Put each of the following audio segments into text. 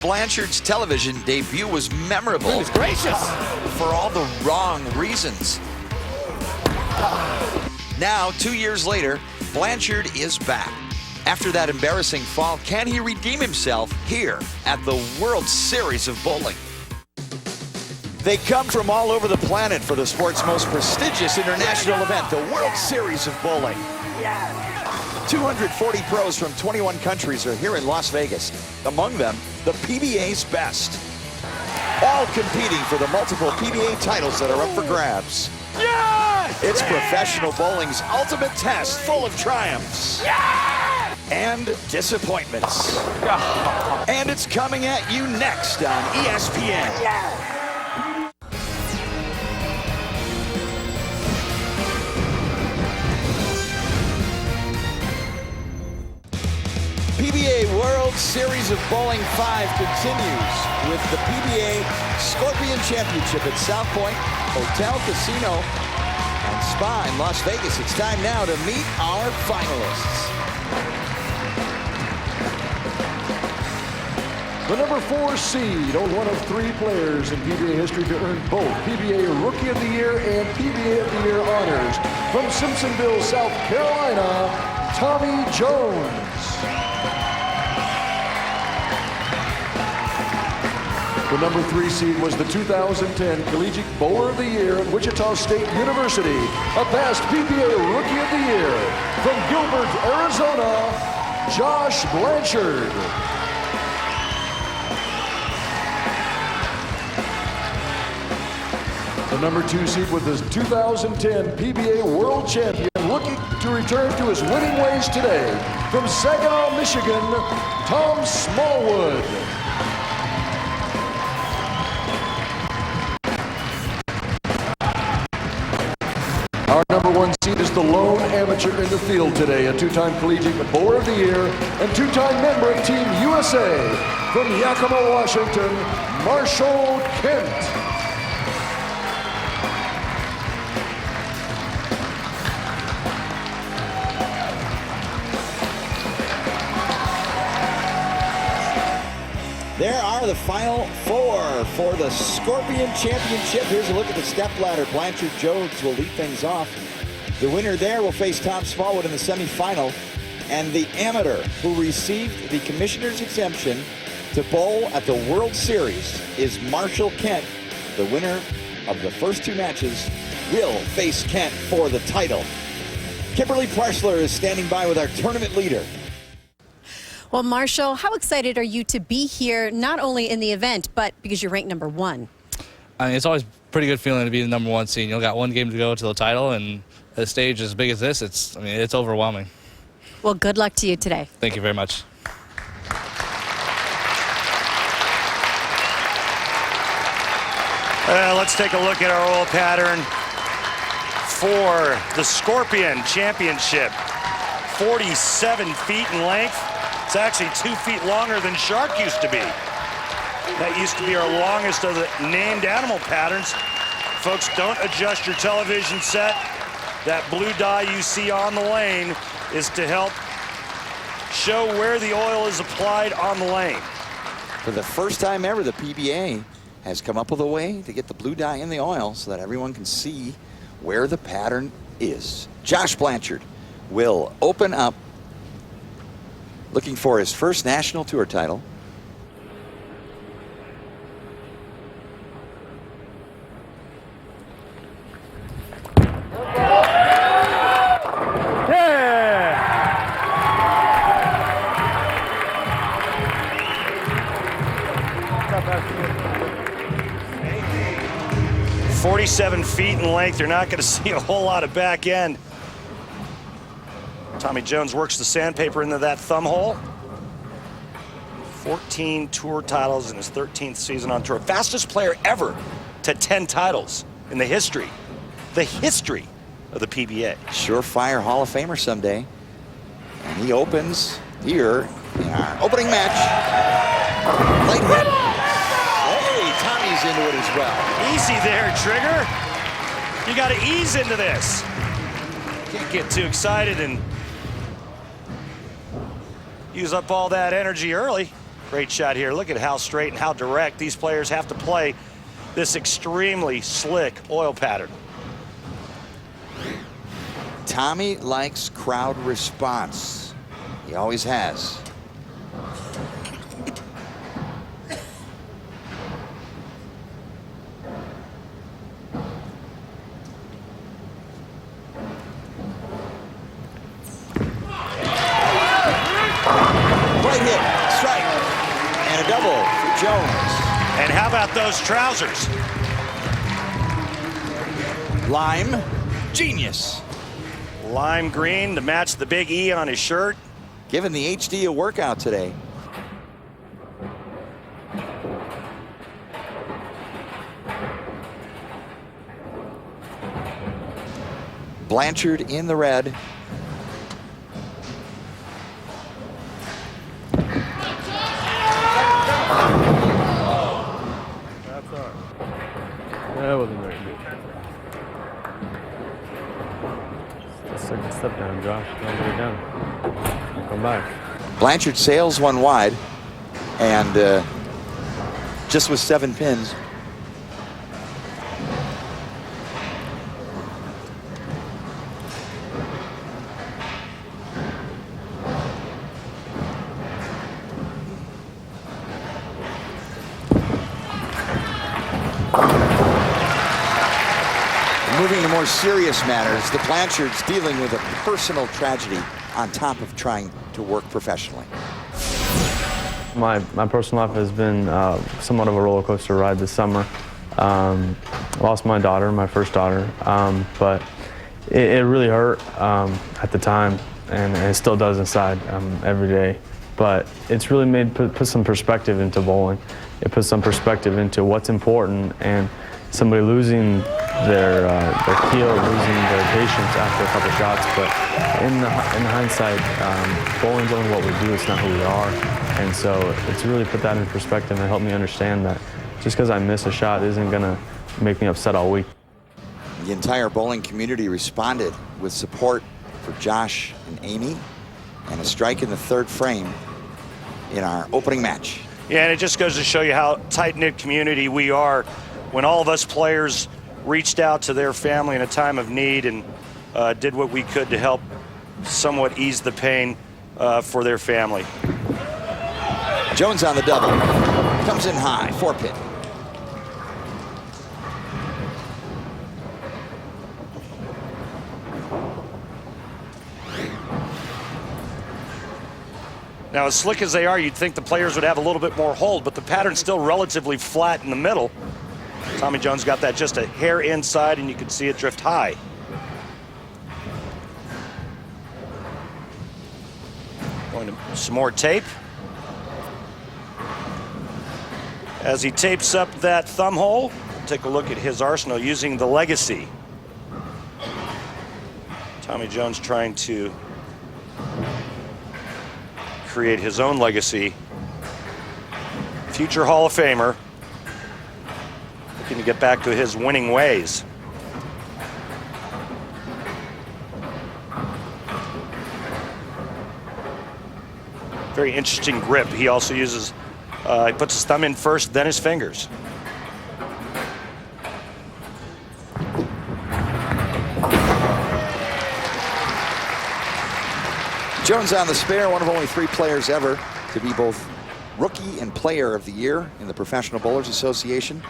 Blanchard's television debut was memorable. Goodness gracious! For all the wrong reasons. Now, 2 years later, Blanchard is back. After that embarrassing fall, can he redeem himself here at the World Series of Bowling? They come from all over the planet for the sport's most prestigious international event, the World Series of Bowling. 240 pros from 21 countries are here in Las Vegas. Among them, the PBA's best. All competing for the multiple PBA titles that are up for grabs. Yes! It's professional bowling's ultimate test, full of triumphs. Yes! And disappointments. And it's coming at you next on ESPN. Yes! PBA World Series of Bowling 5 continues with the PBA Scorpion Championship at South Point Hotel, Casino, and Spa in Las Vegas. It's time now to meet our finalists. The number 4 seed, one of 3 players in PBA history to earn both PBA Rookie of the Year and PBA of the Year honors. From Simpsonville, South Carolina, Tommy Jones. The number 3 seed was the 2010 Collegiate Bowler of the Year at Wichita State University, a past PBA Rookie of the Year. From Gilbert, Arizona, Josh Blanchard. The number 2 seed was the 2010 PBA World Champion, looking to return to his winning ways today. From Saginaw, Michigan, Tom Smallwood. Our number 1 seed is the lone amateur in the field today, a 2-time Collegiate Bowler of the Year and 2-time member of Team USA. From Yakima, Washington, Marshall Kent. There are the final 4 for the Scorpion Championship. Here's a look at the stepladder. Blanchard Jones will lead things off. The winner there will face Tom Smallwood in the semifinal. And the amateur who received the commissioner's exemption to bowl at the World Series is Marshall Kent. The winner of the first 2 matches will face Kent for the title. Kimberly Parsler is standing by with our tournament leader. Well, Marshall, how excited are you to be here, not only in the event, but because you're ranked number 1? I mean, it's always a pretty good feeling to be the number 1 seed. You know, got 1 game to go to the title, and a stage as big as this, it's overwhelming. Well, good luck to you today. Thank you very much. Let's take a look at our oil pattern for the Scorpion Championship. 47 feet in length. It's actually 2 feet longer than Shark used to be. That used to be our longest of the named animal patterns. Folks, don't adjust your television set. That blue dye you see on the lane is to help show where the oil is applied on the lane. For the first time ever, the PBA has come up with a way to get the blue dye in the oil so that everyone can see where the pattern is. Josh Blanchard will open up, looking for his first national tour title. Yeah! 47 feet in length. You're not going to see a whole lot of back end. Tommy Jones works the sandpaper into that thumb hole. 14 tour titles in his 13th season on tour. Fastest player ever to 10 titles in the history of the PBA. Surefire Hall of Famer someday. And he opens here in our opening match. Light hit. Hey, Tommy's into it as well. Easy there, Trigger. You got to ease into this. Can't get too excited and use up all that energy early. Great shot here. Look at how straight and how direct these players have to play this extremely slick oil pattern. Tommy likes crowd response. He always has. Right hit, strike, and a double for Jones. And how about those trousers? Lime, genius. Lime green to match the big E on his shirt. Giving the HD a workout today. Blanchard in the red. That wasn't very good. That's a good step down, Josh. Don't get it down. Come back. Blanchard sails one wide, and just with 7 pins. Moving to more serious matters, the Blanchards dealing with a personal tragedy on top of trying to work professionally. My personal life has been somewhat of a roller coaster ride this summer. Lost my daughter, my first daughter, but it really hurt at the time, and it still does inside every day. But it's really put some perspective into bowling. It puts some perspective into what's important, and somebody losing their keel, losing their patience after a couple shots. But in the hindsight, bowling's only what we do, it's not who we are. And so it's really put that in perspective and helped me understand that just because I miss a shot isn't gonna make me upset all week. The entire bowling community responded with support for Josh and Amy, and a strike in the 3rd frame in our opening match. Yeah, and it just goes to show you how tight-knit community we are when all of us players reached out to their family in a time of need and did what we could to help somewhat ease the pain for their family. Jones on the double. Comes in high, 4-pin. Now, as slick as they are, you'd think the players would have a little bit more hold, but the pattern's still relatively flat in the middle. Tommy Jones got that just a hair inside, and you can see it drift high. Going to some more tape. As he tapes up that thumb hole, take a look at his arsenal using the Legacy. Tommy Jones trying to create his own legacy. Future Hall of Famer, looking to get back to his winning ways. Very interesting grip. He also uses, he puts his thumb in first, then his fingers. Jones on the spare, one of only 3 players ever to be both Rookie and Player of the Year in the Professional Bowlers Association.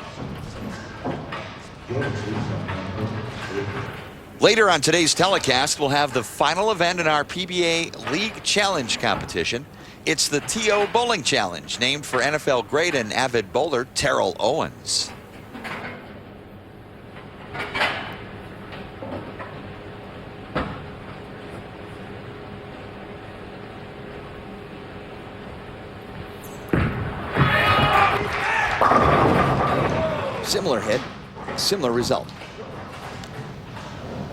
Later on today's telecast, we'll have the final event in our PBA League Challenge competition. It's the TO Bowling Challenge, named for NFL great and avid bowler Terrell Owens. Similar hit, similar result.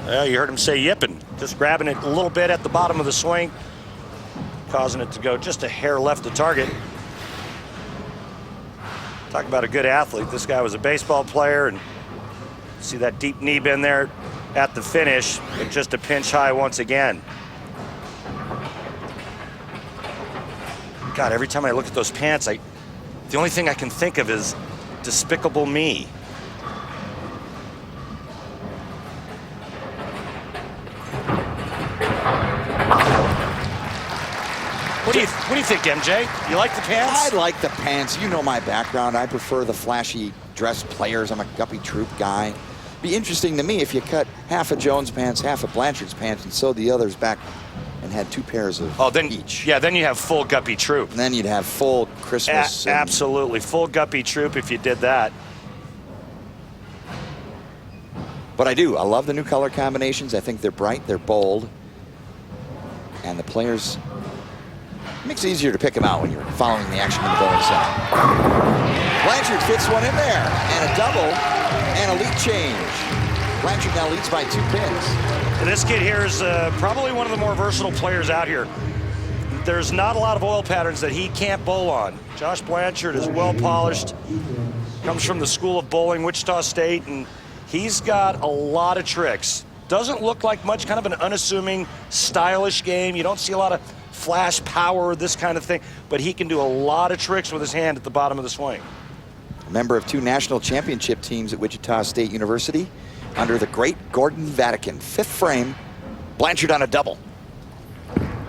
Yeah, you heard him say yipping, just grabbing it a little bit at the bottom of the swing, causing it to go just a hair left of target. Talk about a good athlete. This guy was a baseball player, and see that deep knee bend there at the finish, but just a pinch high once again. God, every time I look at those pants, the only thing I can think of is Despicable Me. What do you think, MJ? You like the pants? I like the pants. You know my background. I prefer the flashy dress players. I'm a Guppy Troop guy. Be interesting to me if you cut half of Jones' pants, half of Blanchard's pants, and sewed the others back and had 2 pairs of each. Yeah, then you have full Guppy Troop. And then you'd have full Christmas. Absolutely, full Guppy Troop if you did that. But I do. I love the new color combinations. I think they're bright, they're bold. And the players, it makes it easier to pick them out when you're following the action in the bowling center. Blanchard fits one in there, and a double, and a lead change. Blanchard now leads by 2 pins. And this kid here is probably one of the more versatile players out here. There's not a lot of oil patterns that he can't bowl on. Josh Blanchard is well polished, comes from the School of Bowling, Wichita State, and he's got a lot of tricks. Doesn't look like much, kind of an unassuming, stylish game. You don't see a lot of flash power, this kind of thing, but he can do a lot of tricks with his hand at the bottom of the swing. A member of 2 national championship teams at Wichita State University under the great Gordon Vatican. 5th frame, Blanchard on a double. All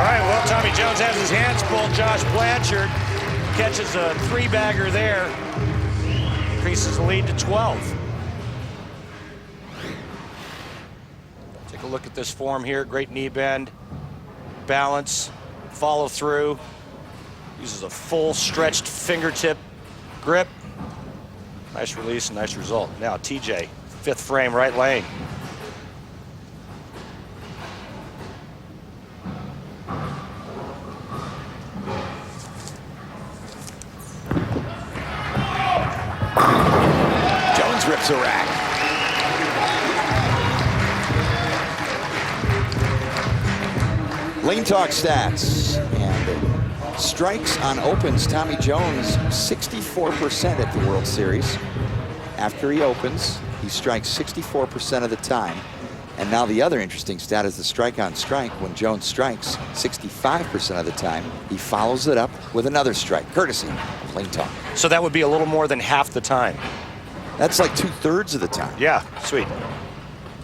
right, well, Tommy Jones has his hands full. Josh Blanchard catches a 3-bagger there, increases the lead to 12. Take a look at this form here. Great knee bend, balance, follow through. Uses a full stretched fingertip grip. Nice release and nice result. Now TJ, 5th frame, right lane. Jones rips a rack. Lane Talk stats. And strikes on opens, Tommy Jones 64% at the World Series. After he opens, he strikes 64% of the time. And now the other interesting stat is the strike on strike. When Jones strikes 65% of the time, he follows it up with another strike, courtesy of Lane Talk. So that would be a little more than half the time. That's like 2/3 of the time. Yeah, sweet.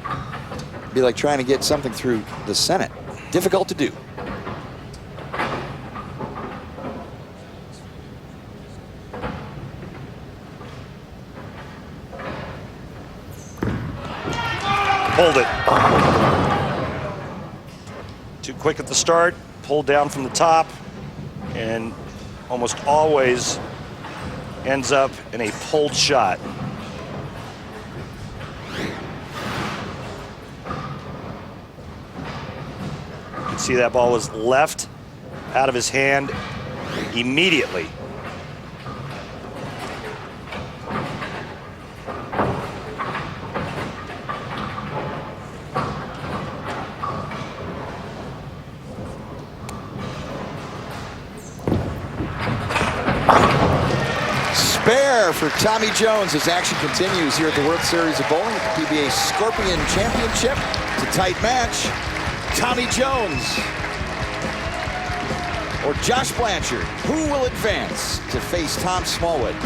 It'd be like trying to get something through the Senate. Difficult to do. Hold it. Too quick at the start, pulled down from the top, and almost always ends up in a pulled shot. You can see that ball was left out of his hand immediately. Spare for Tommy Jones as action continues here at the World Series of Bowling at the PBA Scorpion Championship. It's a tight match. Tommy Jones or Josh Blanchard, who will advance to face Tom Smallwood?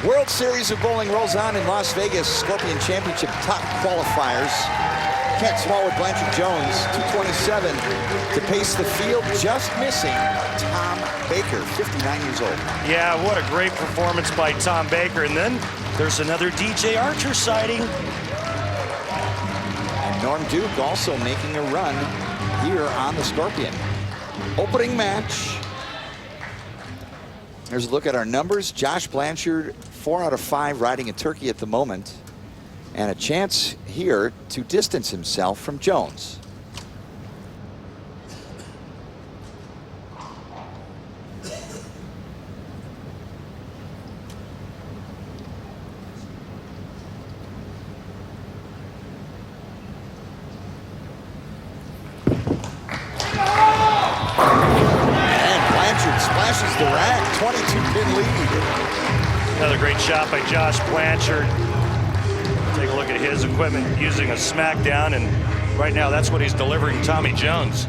World Series of Bowling rolls on in Las Vegas. Scorpion Championship top qualifiers. Kent Smallwood, Blanchard Jones, 227 to pace the field, just missing Tom Baker, 59 years old. Yeah, what a great performance by Tom Baker. And then there's another DJ Archer sighting. And Norm Duke also making a run here on the Scorpion. Opening match. Here's a look at our numbers. Josh Blanchard, 4 out of 5 riding a turkey at the moment. And a chance here to distance himself from Jones. And Blanchard pushes the rack, 22-pin lead. Another great shot by Josh Blanchard. Take a look at his equipment using a smackdown, and right now that's what he's delivering Tommy Jones.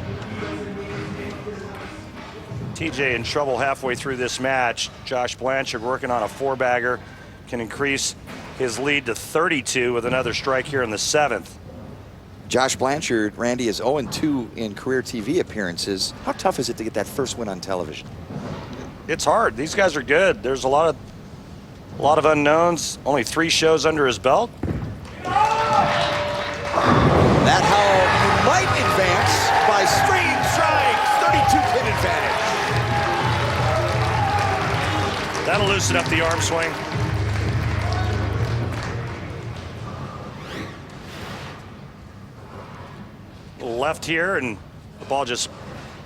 TJ in trouble halfway through this match. Josh Blanchard working on a 4-bagger, can increase his lead to 32 with another strike here in the 7th. Josh Blanchard, Randy, is 0-2 in career TV appearances. How tough is it to get that first win on television? It's hard. These guys are good. There's a lot of unknowns. Only 3 shows under his belt. That how you might advance by stream strike. 32-pin advantage. That'll loosen up the arm swing. Left here, and the ball just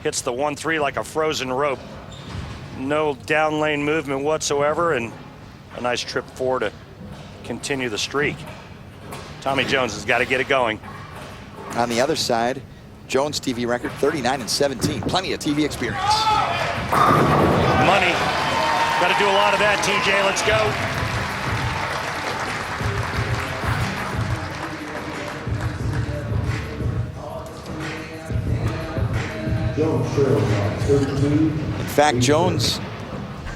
hits the 1-3 like a frozen rope. No down lane movement whatsoever, and a nice trip forward to continue the streak. Tommy Jones has got to get it going. On the other side, Jones' TV record, 39-17. Plenty of TV experience. Money. Got to do a lot of that, TJ. Let's go. In fact, Jones'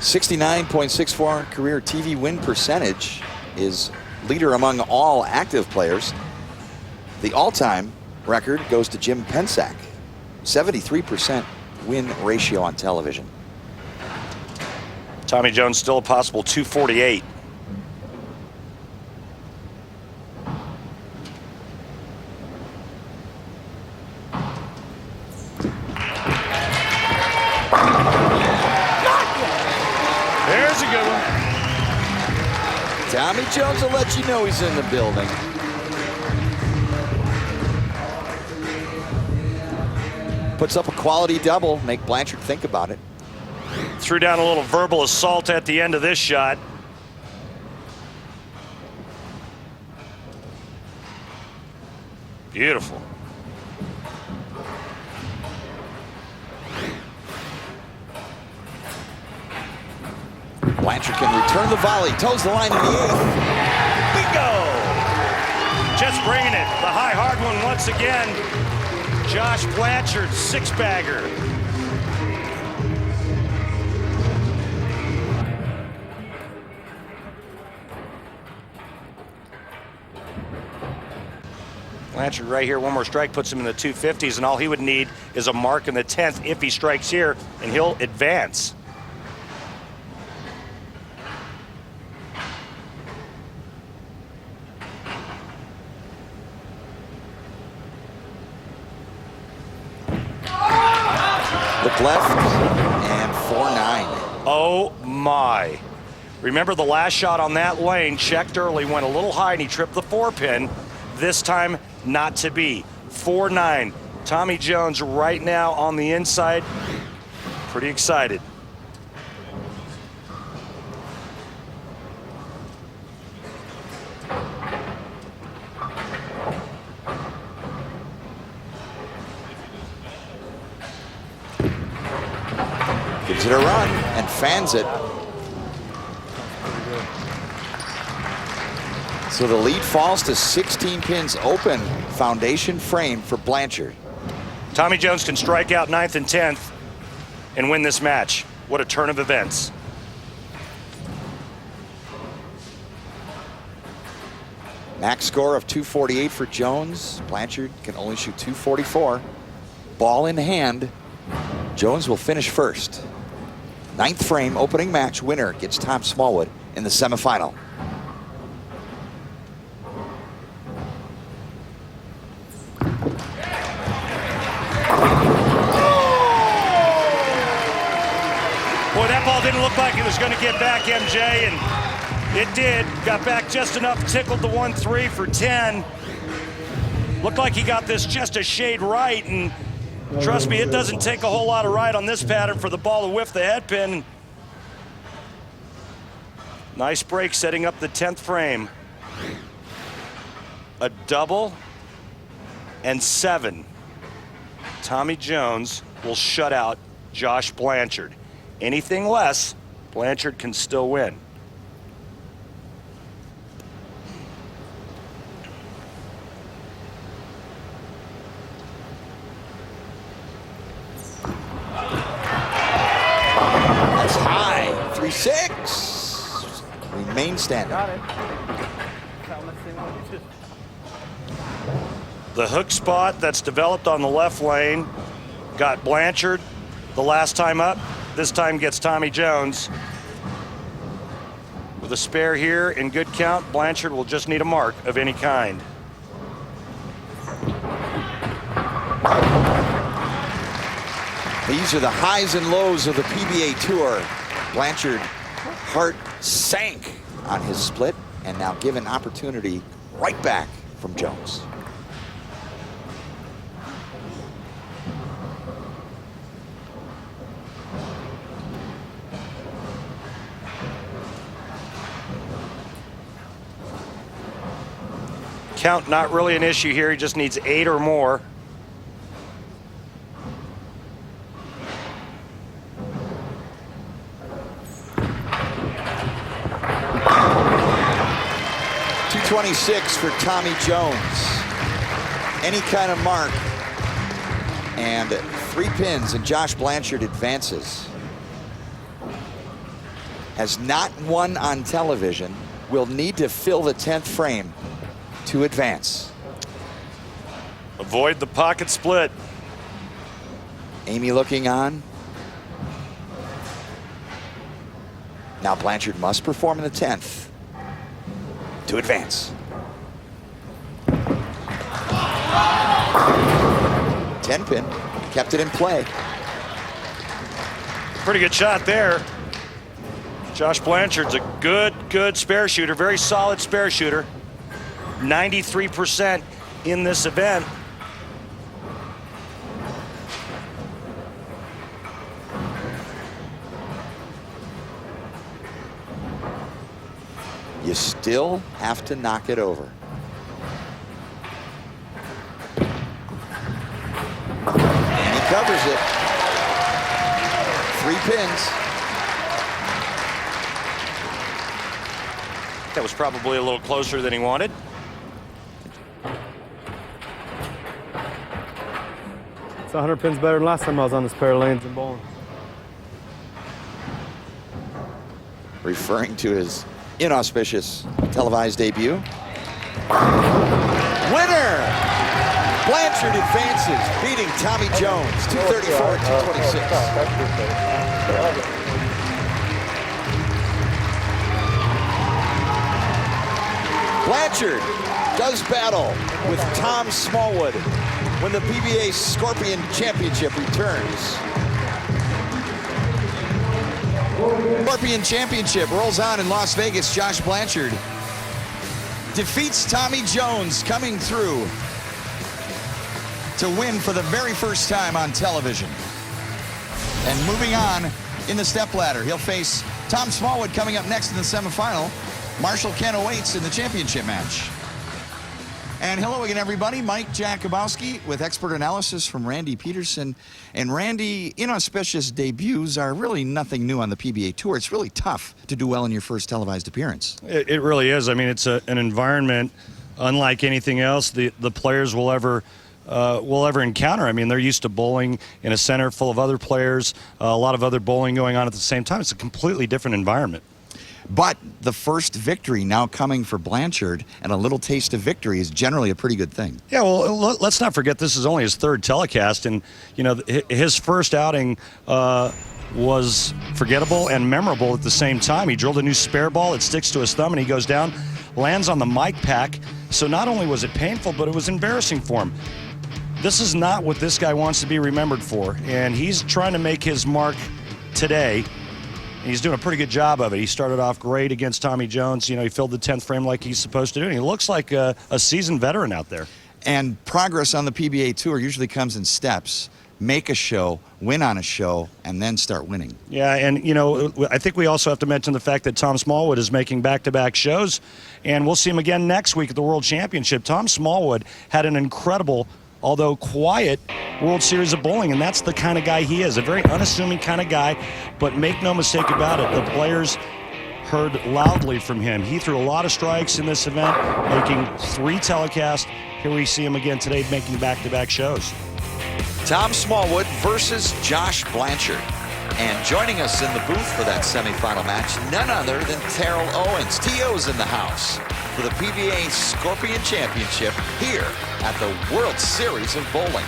69.64 career TV win percentage is leader among all active players. The all-time record goes to Jim Pensack, 73% win ratio on television. Tommy Jones still a possible 248. There's a good one. Tommy Jones will let you know he's in the building. Puts up a quality double, make Blanchard think about it. Threw down a little verbal assault at the end of this shot. Beautiful. Blanchard can return the volley, toes the line in the 8th. Bingo! Just bringing it. The high hard one once again. Josh Blanchard, 6-bagger. Blanchard right here, one more strike puts him in the 250s, and all he would need is a mark in the 10th if he strikes here, and he'll advance. Look left and 4-9. Oh my. Remember the last shot on that lane, checked early, went a little high, and he tripped the 4-pin. This time, not to be. 4-9. Tommy Jones right now on the inside. Pretty excited. Gives it a run and fans it. So the lead falls to 16 pins open. Foundation frame for Blanchard. Tommy Jones can strike out 9th and 10th and win this match. What a turn of events. Max score of 248 for Jones. Blanchard can only shoot 244. Ball in hand. Jones will finish first. 9th frame, opening match. Winner gets Tom Smallwood in the semifinal. Boy, that ball didn't look like it was going to get back, MJ, and it did. Got back just enough, tickled the 1-3 for 10. Looked like he got this just a shade right, and trust me, it doesn't take a whole lot of right on this pattern for the ball to whiff the head pin. Nice break setting up the 10th frame. A double and 7. Tommy Jones will shut out Josh Blanchard. Anything less, Blanchard can still win. That's high. 3-6. Remain standing. The hook spot that's developed on the left lane got Blanchard the last time up. This time gets Tommy Jones. With a spare here in good count, Blanchard will just need a mark of any kind. These are the highs and lows of the PBA Tour. Blanchard, heart sank on his split and now given opportunity right back from Jones. Count not really an issue here. He just needs 8 or more. .226 for Tommy Jones. Any kind of mark. And 3 pins, and Josh Blanchard advances. Has not won on television. Will need to fill the 10th frame to advance. Avoid the pocket split. Amy looking on. Now Blanchard must perform in the 10th to advance. 10 pin, kept it in play. Pretty good shot there. Josh Blanchard's a good spare shooter, very solid spare shooter. 93% in this event. You still have to knock it over. And he covers it. 3 pins. That was probably a little closer than he wanted. It's 100 pins better than last time I was on this pair of lanes and bowling. Referring to his inauspicious televised debut. Winner! Blanchard advances, beating Tommy Jones, 234 226. Blanchard does battle with Tom Smallwood when the PBA Scorpion Championship returns. Scorpion Championship rolls on in Las Vegas. Josh Blanchard defeats Tommy Jones, coming through to win for the very first time on television. And moving on in the stepladder, he'll face Tom Smallwood coming up next in the semifinal. Marshall Kent awaits in the championship match. And hello again, everybody. Mike Jakubowski with expert analysis from Randy Peterson. And Randy, inauspicious debuts are really nothing new on the PBA Tour. It's really tough to do well in your first televised appearance. It really is. I mean, it's an environment unlike anything else the players will ever encounter. I mean, they're used to bowling in a center full of other players, a lot of other bowling going on at the same time. It's a completely different environment. But the first victory now coming for Blanchard, and a little taste of victory is generally a pretty good thing. Yeah, well, let's not forget this is only his 3rd telecast, and you know his first outing was forgettable and memorable at the same time. He drilled a new spare ball, it sticks to his thumb, and he goes down, lands on the mic pack. So not only was it painful, but it was embarrassing for him. This is not what this guy wants to be remembered for, and he's trying to make his mark today. He's doing a pretty good job of it. He started off great against Tommy Jones. You know, he filled the 10th frame like he's supposed to do. And he looks like a seasoned veteran out there. And progress on the PBA Tour usually comes in steps. Make a show, win on a show, and then start winning. Yeah, and, you know, I think we also have to mention the fact that Tom Smallwood is making back-to-back shows, and we'll see him again next week at the World Championship. Tom Smallwood had an incredible although quiet, World Series of Bowling, and that's the kind of guy he is, a very unassuming kind of guy. But make no mistake about it, the players heard loudly from him. He threw a lot of strikes in this event, making 3 telecasts. Here we see him again today, making back-to-back shows. Tom Smallwood versus Josh Blanchard. And joining us in the booth for that semifinal match, none other than Terrell Owens. T.O.'s in the house for the PBA Scorpion Championship here at the World Series of Bowling.